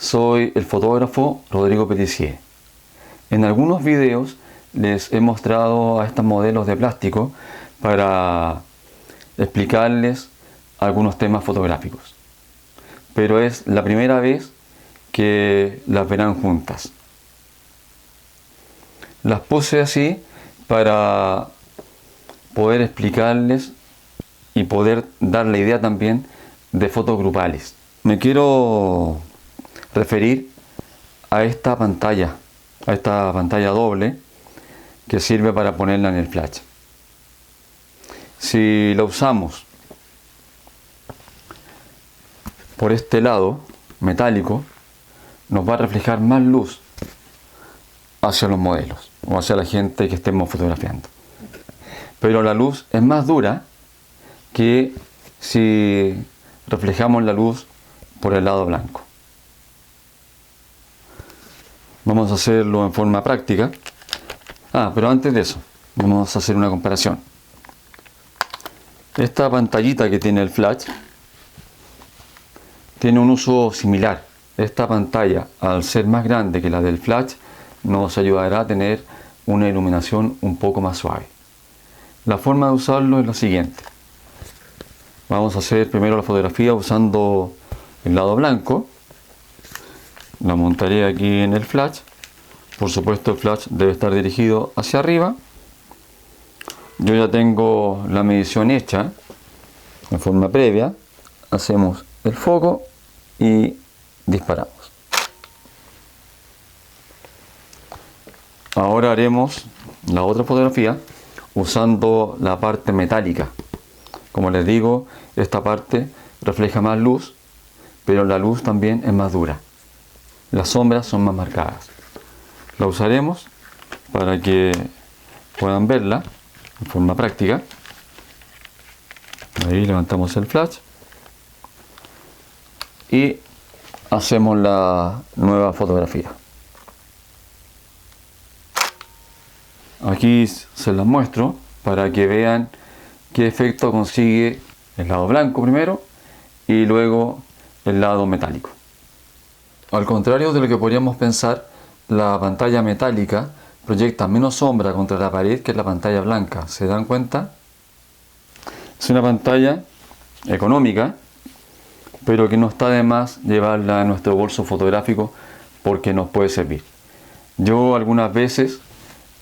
soy el fotógrafo Rodrigo Petissier. En algunos videos les he mostrado a estos modelos de plástico para explicarles algunos temas fotográficos, pero es la primera vez que las verán juntas. Las puse así para poder explicarles y poder dar la idea también de fotos grupales. Me quiero referir a esta pantalla doble que sirve para ponerla en el flash. Si la usamos por este lado metálico, nos va a reflejar más luz hacia los modelos o hacia la gente que estemos fotografiando. Pero la luz es más dura que si reflejamos la luz por el lado blanco. Vamos a hacerlo en forma práctica. Pero antes de eso, vamos a hacer una comparación. Esta pantallita que tiene el flash tiene un uso similar. Esta pantalla, al ser más grande que la del flash, nos ayudará a tener una iluminación un poco más suave. La forma de usarlo es la siguiente. Vamos a hacer primero la fotografía usando el lado blanco. La montaré aquí en el flash. Por supuesto, el flash debe estar dirigido hacia arriba. Yo ya tengo la medición hecha en forma previa. Hacemos el foco y disparamos. Ahora haremos la otra fotografía usando la parte metálica. Como les digo, esta parte refleja más luz, pero la luz también es más dura. Las sombras son más marcadas. La usaremos para que puedan verla en forma práctica. Ahí levantamos el flash y hacemos la nueva fotografía. Aquí se las muestro para que vean qué efecto consigue el lado blanco primero y luego el lado metálico. Al contrario de lo que podríamos pensar, la pantalla metálica proyecta menos sombra contra la pared que la pantalla blanca. ¿Se dan cuenta? Es una pantalla económica, pero que no está de más llevarla a nuestro bolso fotográfico porque nos puede servir. Yo algunas veces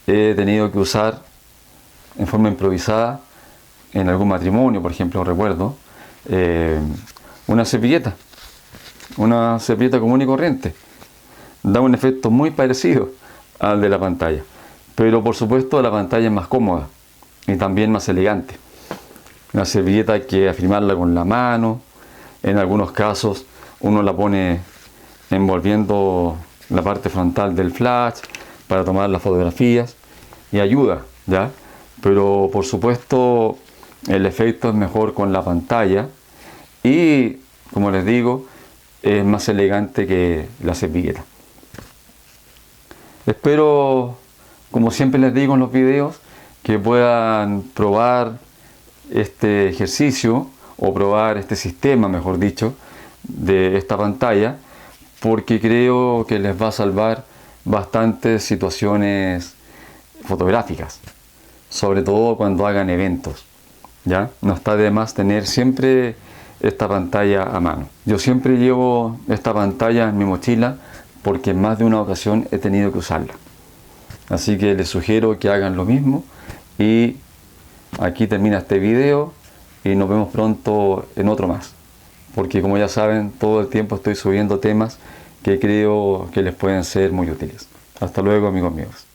he tenido que usar en forma improvisada en algún matrimonio, por ejemplo, recuerdo una servilleta común y corriente. Da un efecto muy parecido al de la pantalla, pero por supuesto la pantalla es más cómoda y también más elegante. La servilleta hay que afirmarla con la mano. En algunos casos uno la pone envolviendo la parte frontal del flash para tomar las fotografías y ayuda, ¿ya? Pero por supuesto el efecto es mejor con la pantalla y, como les digo, es más elegante que la servilleta. Espero, como siempre les digo en los videos, que puedan probar este ejercicio o probar este sistema, mejor dicho, de esta pantalla, porque creo que les va a salvar bastantes situaciones fotográficas, sobre todo cuando hagan eventos, ¿ya? No está de más tener siempre esta pantalla a mano. Yo siempre llevo esta pantalla en mi mochila porque en más de una ocasión he tenido que usarla. Así que les sugiero que hagan lo mismo y aquí termina este video y nos vemos pronto en otro más. Porque como ya saben, todo el tiempo estoy subiendo temas que creo que les pueden ser muy útiles. Hasta luego, amigos míos.